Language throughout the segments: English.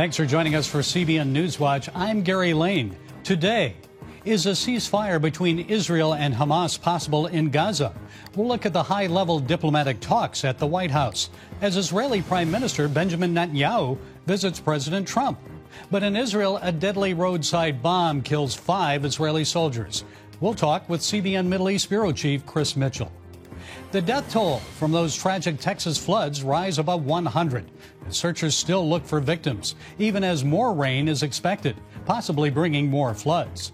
Thanks for joining us for CBN NewsWatch. I'm Gary Lane. Today, is a ceasefire between Israel and Hamas possible in Gaza? We'll look at the high-level diplomatic talks at the White House as Israeli Prime Minister Benjamin Netanyahu visits President Trump. But in Israel, a deadly roadside bomb kills 5 Israeli soldiers. We'll talk with CBN Middle East Bureau Chief Chris Mitchell. The death toll from those tragic Texas floods rise above 100. And searchers still look for victims, even as more rain is expected, possibly bringing more floods.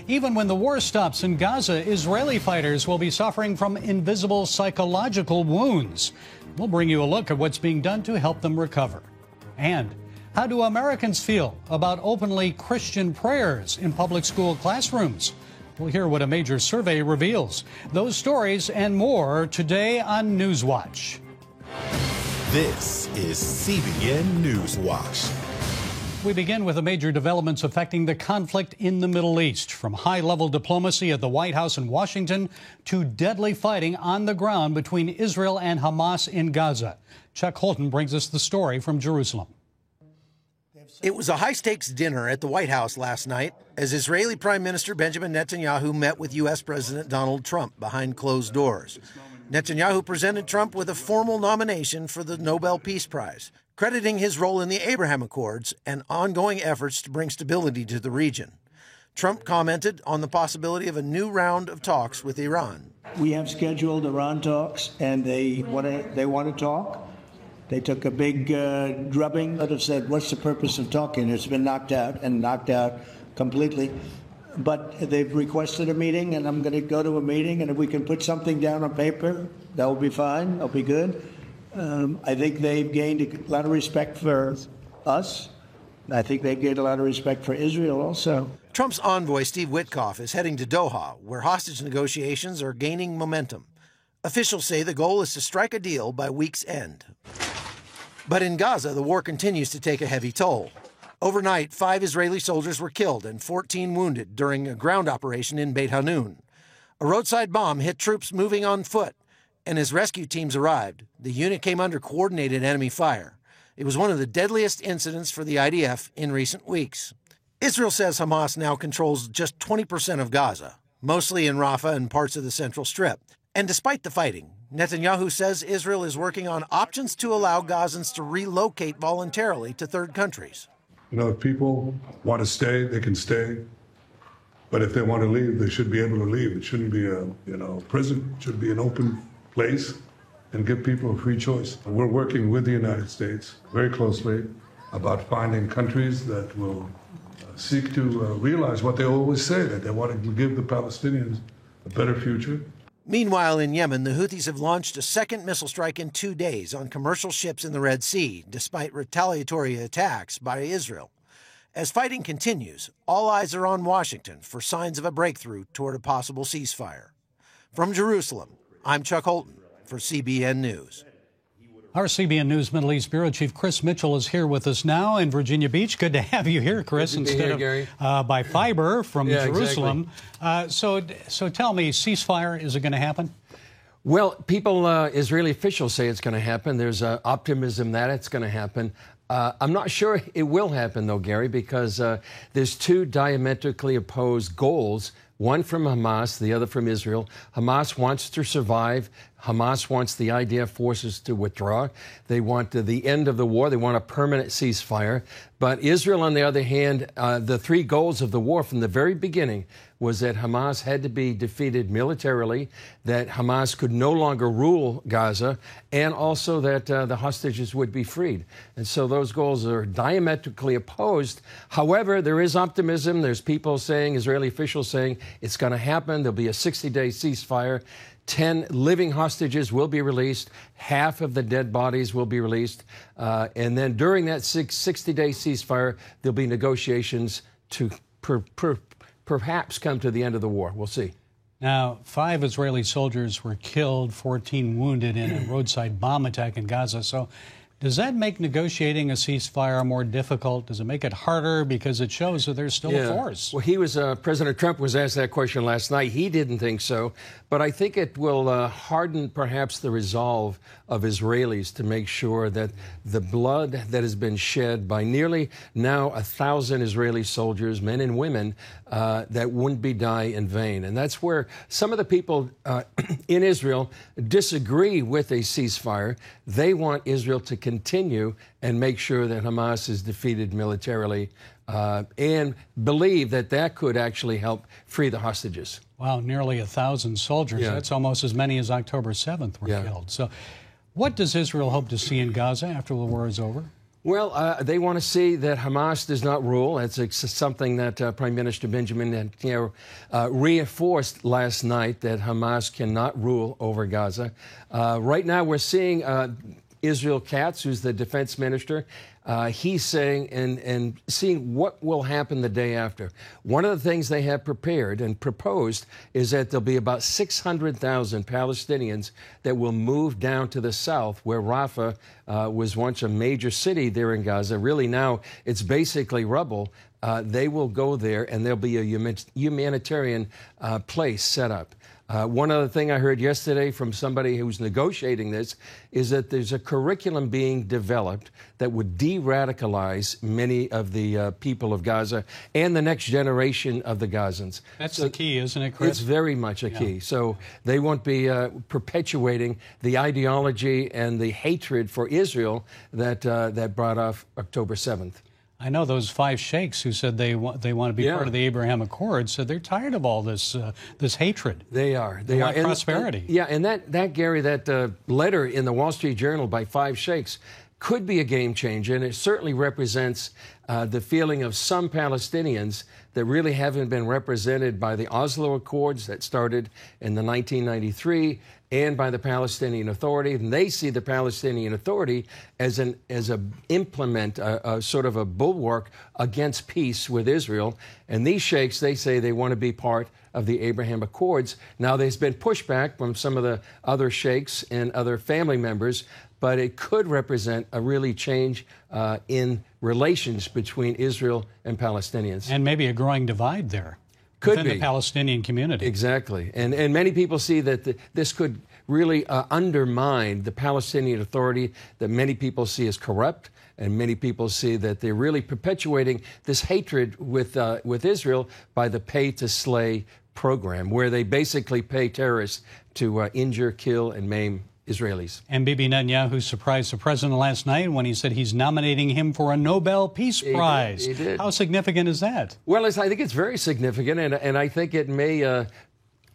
Even when the war stops in Gaza, Israeli fighters will be suffering from invisible psychological wounds. We'll bring you a look at what's being done to help them recover. And how do Americans feel about openly Christian prayers in public school classrooms? We'll hear what a major survey reveals. Those stories and more today on NewsWatch. This is CBN NewsWatch. We begin with the major developments affecting the conflict in the Middle East, from high-level diplomacy at the White House in Washington to deadly fighting on the ground between Israel and Hamas in Gaza. Chuck Holton brings us the story from Jerusalem. It was a high-stakes dinner at the White House last night as Israeli Prime Minister Benjamin Netanyahu met with U.S. President Donald Trump behind closed doors. Netanyahu presented Trump with a formal nomination for the Nobel Peace Prize, crediting his role in the Abraham Accords and ongoing efforts to bring stability to the region. Trump commented on the possibility of a new round of talks with Iran. We have scheduled Iran talks, and they want to talk. They took a big drubbing that have said, what's the purpose of talking? It's been knocked out completely. But they've requested a meeting, and I'm going to go to a meeting, and if we can put something down on paper, that will be fine. That'll be good. I think they've gained a lot of respect for us. I think they've gained a lot of respect for Israel also. Trump's envoy, Steve Witkoff, is heading to Doha, where hostage negotiations are gaining momentum. Officials say the goal is to strike a deal by week's end. But in Gaza, the war continues to take a heavy toll. Overnight, 5 Israeli soldiers were killed and 14 wounded during a ground operation in Beit Hanun. A roadside bomb hit troops moving on foot, and as rescue teams arrived, the unit came under coordinated enemy fire. It was one of the deadliest incidents for the IDF in recent weeks. Israel says Hamas now controls just 20% of Gaza, mostly in Rafah and parts of the Central Strip. And despite the fighting, Netanyahu says Israel is working on options to allow Gazans to relocate voluntarily to third countries. You know, if people want to stay, they can stay. But if they want to leave, they should be able to leave. It shouldn't be a prison. It should be an open place and give people a free choice. We're working with the United States very closely about finding countries that will seek to realize what they always say, that they want to give the Palestinians a better future. Meanwhile, in Yemen, the Houthis have launched a second missile strike in 2 days on commercial ships in the Red Sea, despite retaliatory attacks by Israel. As fighting continues, all eyes are on Washington for signs of a breakthrough toward a possible ceasefire. From Jerusalem, I'm Chuck Holton for CBN News. Our CBN News Middle East Bureau Chief Chris Mitchell is here with us now in Virginia Beach. Good to have you here, Chris, instead of by fiber from Jerusalem. Exactly. So tell me, ceasefire, is it going to happen? Well, Israeli officials say it's going to happen. There's optimism that it's going to happen. I'm not sure it will happen, though, Gary, because there's 2 diametrically opposed goals. One from Hamas, the other from Israel. Hamas wants to survive. Hamas wants the IDF forces to withdraw. They want the end of the war. They want a permanent ceasefire. But Israel, on the other hand, the 3 goals of the war from the very beginning was that Hamas had to be defeated militarily, that Hamas could no longer rule Gaza, and also that the hostages would be freed. And so those goals are diametrically opposed. However, there is optimism. There's people saying, Israeli officials saying, it's going to happen. There'll be a 60-day ceasefire. 10 living hostages will be released. Half of the dead bodies will be released. And then during that 60-day ceasefire, there'll be negotiations to perhaps come to the end of the war. We'll see. Now, 5 Israeli soldiers were killed, 14 wounded in a roadside bomb attack in Gaza. So Does that make negotiating a ceasefire more difficult? Does it make it harder because it shows that there's still a force? Well, President Trump was asked that question last night. He didn't think so, but I think it will harden perhaps the resolve of Israelis to make sure that the blood that has been shed by nearly now 1,000 Israeli soldiers, men and women, that wouldn't be die in vain. And that's where some of the people in Israel disagree with a ceasefire. They want Israel to continue and make sure that Hamas is defeated militarily and believe that that could actually help free the hostages. Wow, nearly 1,000 soldiers. Yeah. That's almost as many as October 7th were killed. So what does Israel hope to see in Gaza after the war is over? Well, they want to see that Hamas does not rule. That's something that Prime Minister Benjamin Netanyahu reinforced last night, that Hamas cannot rule over Gaza. Right now we're seeing Israel Katz, who's the defense minister, he's saying and seeing what will happen the day after. One of the things they have prepared and proposed is that there'll be about 600,000 Palestinians that will move down to the south, where Rafah was once a major city there in Gaza. Really now it's basically rubble. They will go there, and there'll be a humanitarian place set up. One other thing I heard yesterday from somebody who's negotiating this is that there's a curriculum being developed that would de-radicalize many of the people of Gaza and the next generation of the Gazans. That's the key, isn't it, Chris? It's very much a key. So they won't be perpetuating the ideology and the hatred for Israel that brought off October 7th. I know those 5 sheikhs who said they want to be part of the Abraham Accords said they're tired of all this hatred. They are. They want prosperity. And that Gary, that letter in the Wall Street Journal by 5 sheikhs could be a game changer, and it certainly represents the feeling of some Palestinians that really haven't been represented by the Oslo Accords that started in the 1993 and by the Palestinian Authority. And they see the Palestinian Authority as a sort of a bulwark against peace with Israel. And these sheikhs, they say they want to be part of the Abraham Accords. Now, there's been pushback from some of the other sheikhs and other family members, but it could represent a really change in relations between Israel and Palestinians. And maybe a growing divide there. Could within be. the Palestinian community. Exactly. And many people see that this could really undermine the Palestinian Authority, that many people see as corrupt, and many people see that they're really perpetuating this hatred with Israel by the pay-to-slay program, where they basically pay terrorists to injure, kill, and maim Israelis. And Bibi Netanyahu surprised the president last night when he said he's nominating him for a Nobel Peace Prize. He did. How significant is that? Well, I think it's very significant, and I think it may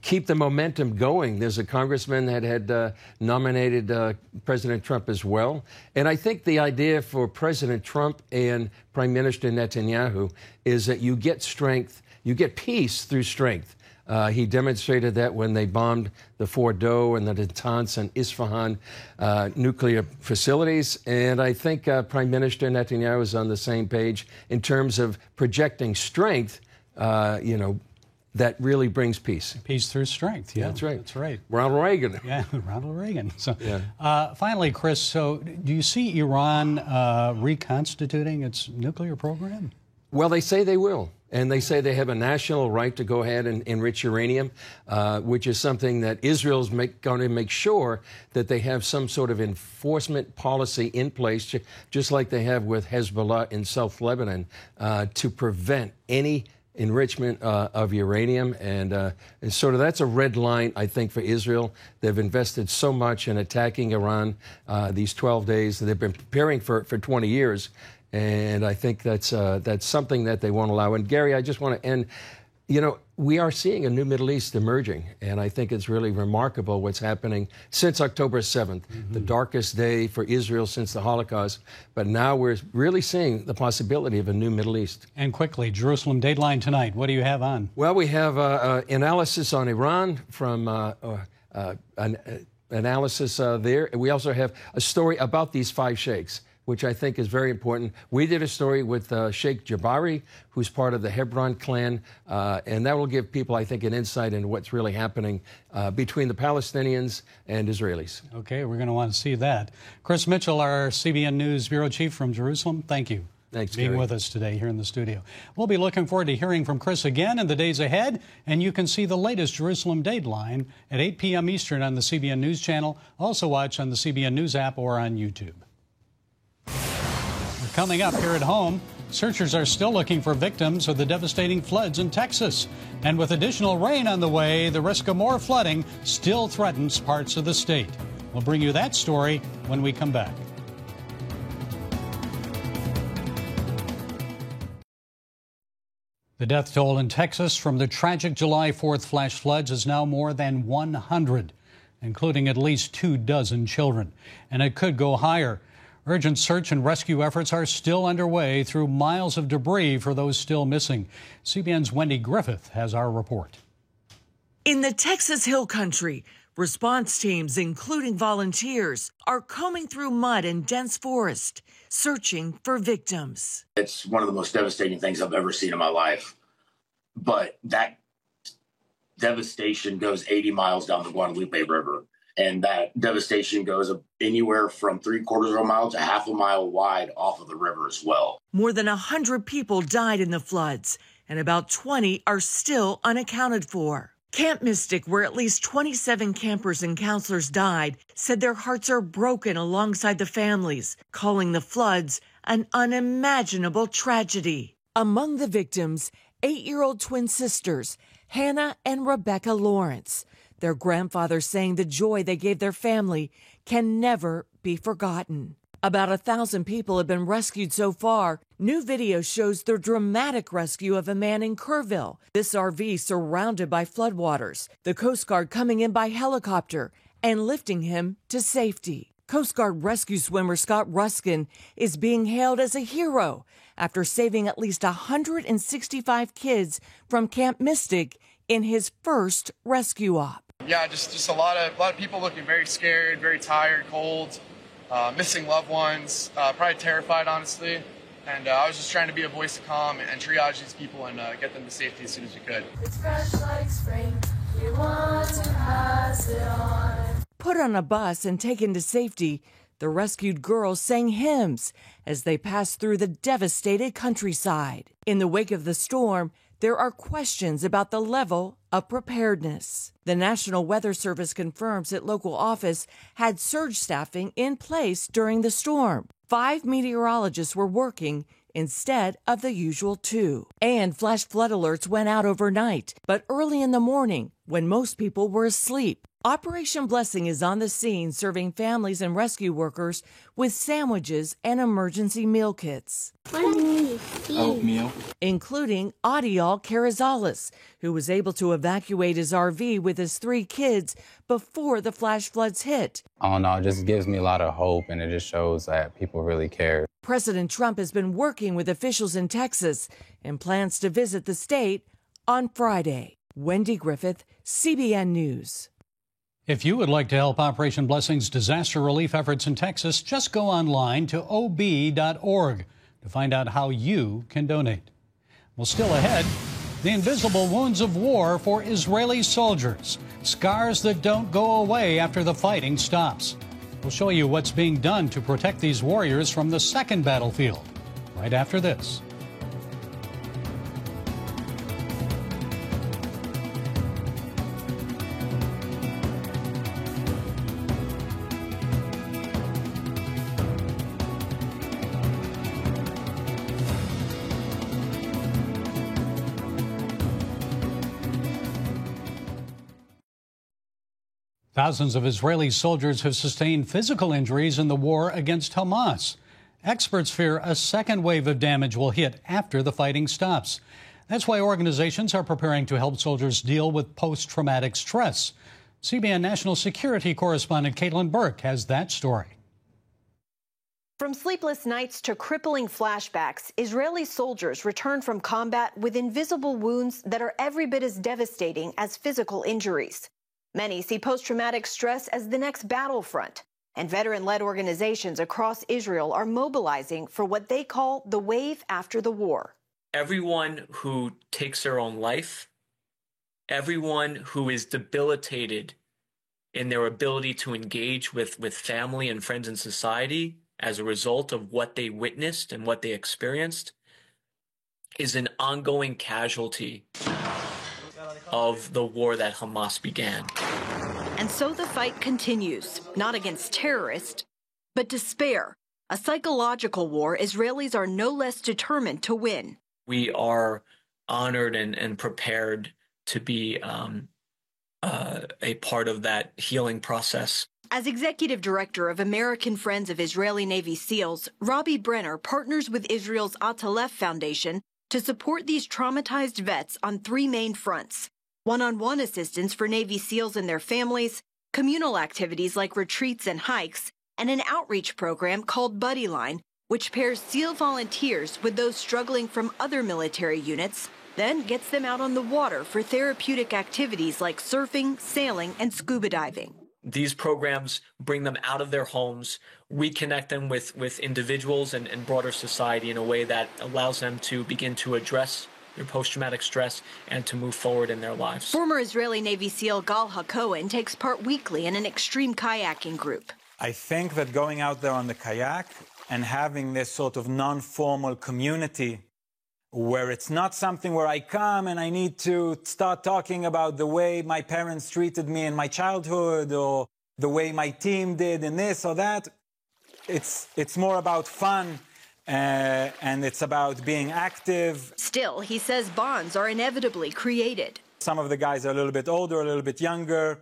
keep the momentum going. There's a congressman that had nominated President Trump as well. And I think the idea for President Trump and Prime Minister Netanyahu is that you get strength, you get peace through strength. He demonstrated that when they bombed the Fordo and the Natanz and Isfahan nuclear facilities. And I think Prime Minister Netanyahu is on the same page in terms of projecting strength, that really brings peace. Peace through strength. Yeah, that's right. That's right. Ronald Reagan. Yeah, Ronald Reagan. So, yeah. Finally, Chris, so do you see Iran reconstituting its nuclear program? Well, they say they will. And they say they have a national right to go ahead and enrich uranium, which is something that Israel's going to make sure that they have some sort of enforcement policy in place, just like they have with Hezbollah in South Lebanon, to prevent any enrichment of uranium. And sort of that's a red line, I think, for Israel. They've invested so much in attacking Iran these 12 days. They've been preparing for 20 years. And I think that's something that they won't allow. And, Gary, I just want to end. We are seeing a new Middle East emerging, and I think it's really remarkable what's happening since October 7th, the darkest day for Israel since the Holocaust. But now we're really seeing the possibility of a new Middle East. And quickly, Jerusalem Dateline tonight. What do you have on? Well, we have analysis on Iran from analysis there. We also have a story about these 5 sheikhs, which I think is very important. We did a story with Sheikh Jabari, who's part of the Hebron clan, and that will give people, I think, an insight into what's really happening between the Palestinians and Israelis. Okay, we're going to want to see that. Chris Mitchell, our CBN News Bureau Chief from Jerusalem, thank you. Thanks, being Gary. with us today here in the studio. We'll be looking forward to hearing from Chris again in the days ahead, and you can see the latest Jerusalem Dateline at 8 p.m. Eastern on the CBN News Channel. Also watch on the CBN News app or on YouTube. Coming up here at home, searchers are still looking for victims of the devastating floods in Texas. And with additional rain on the way, the risk of more flooding still threatens parts of the state. We'll bring you that story when we come back. The death toll in Texas from the tragic July 4th flash floods is now more than 100, including at least 24 children. And it could go higher. Urgent search and rescue efforts are still underway through miles of debris for those still missing. CBN's Wendy Griffith has our report. In the Texas Hill Country, response teams, including volunteers, are combing through mud and dense forest, searching for victims. It's one of the most devastating things I've ever seen in my life. But that devastation goes 80 miles down the Guadalupe River. And that devastation goes anywhere from 3/4 of a mile to half a mile wide off of the river as well. More than 100 people died in the floods, and about 20 are still unaccounted for. Camp Mystic, where at least 27 campers and counselors died, said their hearts are broken alongside the families, calling the floods an unimaginable tragedy. Among the victims, 8-year-old twin sisters, Hannah and Rebecca Lawrence. Their grandfather saying the joy they gave their family can never be forgotten. About 1,000 people have been rescued so far. New video shows the dramatic rescue of a man in Kerrville. This RV surrounded by floodwaters. The Coast Guard coming in by helicopter and lifting him to safety. Coast Guard rescue swimmer Scott Ruskin is being hailed as a hero after saving at least 165 kids from Camp Mystic in his first rescue op. Yeah, just a lot of people looking very scared, very tired, cold, missing loved ones, probably terrified, honestly. And I was just trying to be a voice of calm and triage these people and get them to safety as soon as we could. It's fresh like spring. We want to pass it on. Put on a bus and taken to safety, the rescued girls sang hymns as they passed through the devastated countryside. In the wake of the storm, there are questions about the level of preparedness. The National Weather Service confirms its local office had surge staffing in place during the storm. 5 meteorologists were working instead of the usual 2. And flash flood alerts went out overnight, but early in the morning, when most people were asleep. Operation Blessing is on the scene serving families and rescue workers with sandwiches and emergency meal kits. Oatmeal. Including Adial Carrizales, who was able to evacuate his RV with his 3 kids before the flash floods hit. All in all, it just gives me a lot of hope, and it just shows that people really care. President Trump has been working with officials in Texas and plans to visit the state on Friday. Wendy Griffith, CBN News. If you would like to help Operation Blessing's disaster relief efforts in Texas, just go online to ob.org to find out how you can donate. Well, still ahead, the invisible wounds of war for Israeli soldiers, scars that don't go away after the fighting stops. We'll show you what's being done to protect these warriors from the second battlefield, right after this. Thousands of Israeli soldiers have sustained physical injuries in the war against Hamas. Experts fear a second wave of damage will hit after the fighting stops. That's why organizations are preparing to help soldiers deal with post-traumatic stress. CBN national security correspondent Caitlin Burke has that story. From sleepless nights to crippling flashbacks, Israeli soldiers return from combat with invisible wounds that are every bit as devastating as physical injuries. Many see post-traumatic stress as the next battlefront, And veteran-led organizations across Israel are mobilizing for what they call the wave after the war. Everyone who takes their own life, everyone who is debilitated in their ability to engage with family and friends and society as a result of what they witnessed and what they experienced, is an ongoing casualty of the war that Hamas began. And so the fight continues, not against terrorists, but despair, a psychological war Israelis are no less determined to win. We are honored and prepared to be a part of that healing process. As executive director of American Friends of Israeli Navy SEALs, Robbie Brenner partners with Israel's Atalef Foundation to support these traumatized vets on three main fronts: one-on-one assistance for Navy SEALs and their families, communal activities like retreats and hikes, and an outreach program called Buddy Line, which pairs SEAL volunteers with those struggling from other military units, then gets them out on the water for therapeutic activities like surfing, sailing, and scuba diving. These programs bring them out of their homes, reconnect them with individuals and broader society in a way that allows them to begin to address their post-traumatic stress and to move forward in their lives. Former Israeli Navy SEAL Gal HaKohen takes part weekly in an extreme kayaking group. I think that going out there on the kayak and having this sort of non-formal community where it's not something where I come and I need to start talking about the way my parents treated me in my childhood or the way my team did in this or that. It's more about fun and it's about being active. Still, he says bonds are inevitably created. Some of the guys are a little bit older, a little bit younger.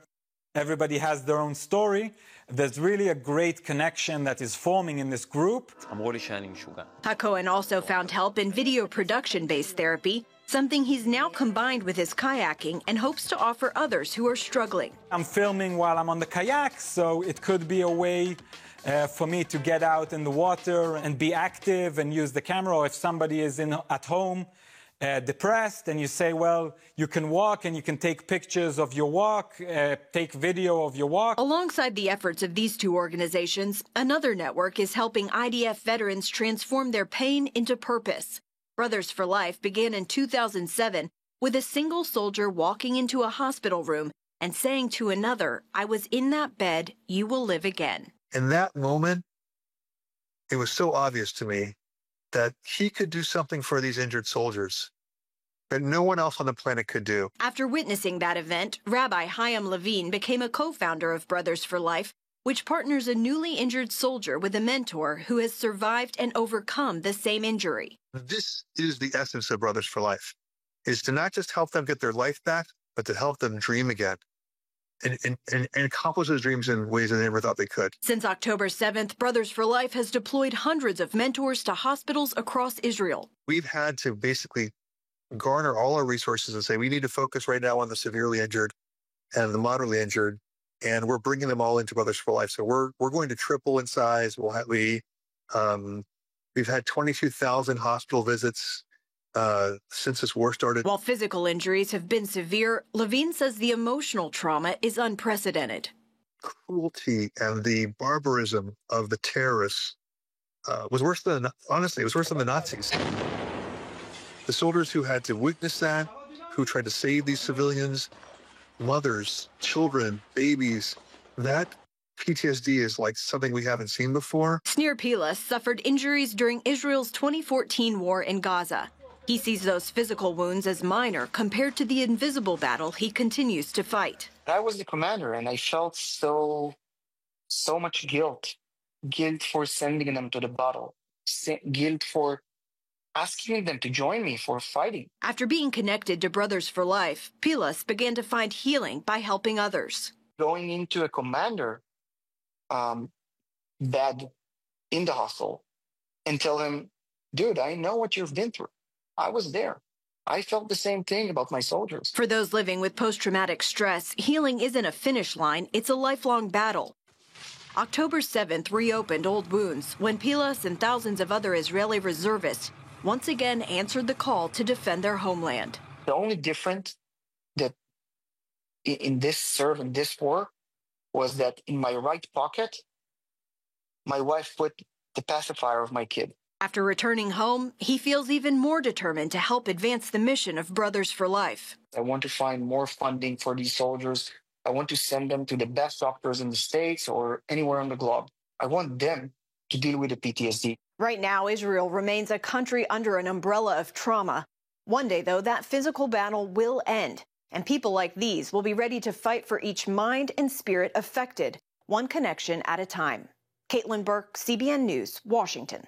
Everybody has their own story. There's really a great connection that is forming in this group. HaKohen also found help in video production-based therapy, something he's now combined with his kayaking and hopes to offer others who are struggling. I'm filming while I'm on the kayak, so it could be a way for me to get out in the water and be active and use the camera. Or if somebody is at home depressed and you say, well, you can walk and you can take pictures of your walk, take video of your walk. Alongside the efforts of these two organizations, another network is helping IDF veterans transform their pain into purpose. Brothers for Life began in 2007 with a single soldier walking into a hospital room and saying to another, "I was in that bed, you will live again." In that moment, it was so obvious to me that he could do something for these injured soldiers that no one else on the planet could do. After witnessing that event, Rabbi Chaim Levine became a co-founder of Brothers for Life, which partners a newly injured soldier with a mentor who has survived and overcome the same injury. This is the essence of Brothers for Life, is to not just help them get their life back, but to help them dream again and accomplish those dreams in ways they never thought they could. Since October 7th, Brothers for Life has deployed hundreds of mentors to hospitals across Israel. We've had to basically garner all our resources and say, we need to focus right now on the severely injured and the moderately injured, and we're bringing them all into Brothers for Life. So we're going to triple in size. We've had 22,000 hospital visits since this war started. While physical injuries have been severe, Levine says the emotional trauma is unprecedented. Cruelty and the barbarism of the terrorists was worse than, honestly, it was worse than the Nazis. The soldiers who had to witness that, who tried to save these civilians, mothers, children, babies, that PTSD is like something we haven't seen before. Snir Pilas suffered injuries during Israel's 2014 war in Gaza. He sees those physical wounds as minor compared to the invisible battle he continues to fight. I was the commander, and I felt so much guilt for sending them to the battle, guilt for asking them to join me for fighting. After being connected to Brothers for Life, Pilas began to find healing by helping others. Going into a commander bed in the hostel and tell him, dude, I know what you've been through. I was there. I felt the same thing about my soldiers. For those living with post-traumatic stress, healing isn't a finish line, it's a lifelong battle. October 7th reopened old wounds when Pilas and thousands of other Israeli reservists once again answered the call to defend their homeland. The only difference that in this war was that in my right pocket, My wife put the pacifier of my kid. After returning home, he feels even more determined to help advance the mission of Brothers for Life. I want to find more funding for these soldiers. I want to send them to the best doctors in the States or anywhere on the globe. I want them to deal with the PTSD. Right now, Israel remains a country under an umbrella of trauma. One day, though, that physical battle will end, and people like these will be ready to fight for each mind and spirit affected, one connection at a time. Caitlin Burke, CBN News, Washington.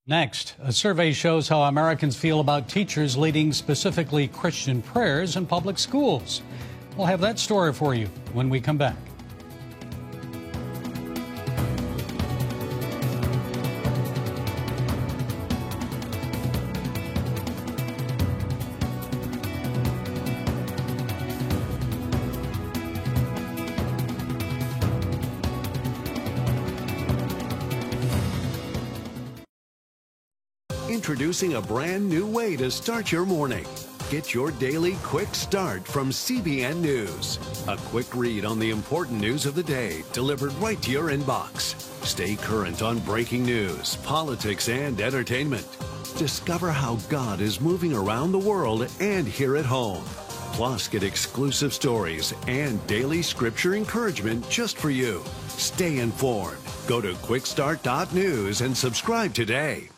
Next, a survey shows how Americans feel about teachers leading specifically Christian prayers in public schools. We'll have that story for you when we come back. Introducing a brand new way to start your morning. Get your daily quick start from CBN News. A quick read on the important news of the day delivered right to your inbox. Stay current on breaking news, politics, and entertainment. Discover how God is moving around the world and here at home. Plus, get exclusive stories and daily scripture encouragement just for you. Stay informed. Go to quickstart.news and subscribe today.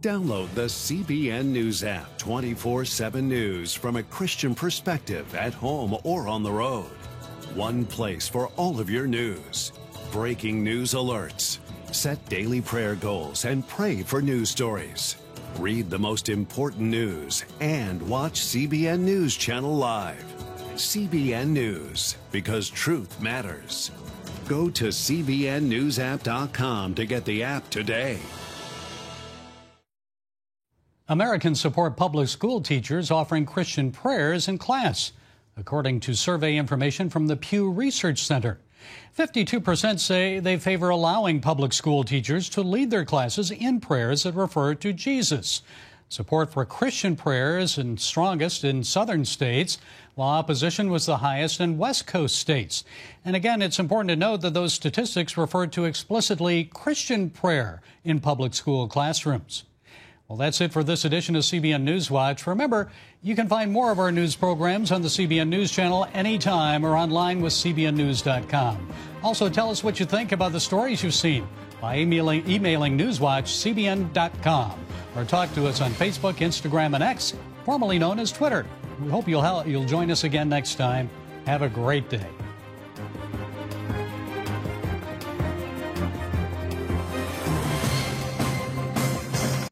Download the CBN News app, 24/7 news from a Christian perspective at home or on the road. One place for all of your news. Breaking news alerts. Set daily prayer goals and pray for news stories. Read the most important news and watch CBN News Channel live. CBN News, because truth matters. Go to cbnnewsapp.com to get the app today. Americans support public school teachers offering Christian prayers in class, according to survey information from the Pew Research Center. 52% say they favor allowing public school teachers to lead their classes in prayers that refer to Jesus. Support for Christian prayers is strongest in southern states, while opposition was the highest in West Coast states. And again, it's important to note that those statistics refer to explicitly Christian prayer in public school classrooms. Well, that's it for this edition of CBN NewsWatch. Remember, you can find more of our news programs on the CBN News Channel anytime or online with cbnnews.com. Also, tell us what you think about the stories you've seen by emailing newswatch@cbn.com or talk to us on Facebook, Instagram, and X, formerly known as Twitter. We hope you'll join us again next time. Have a great day.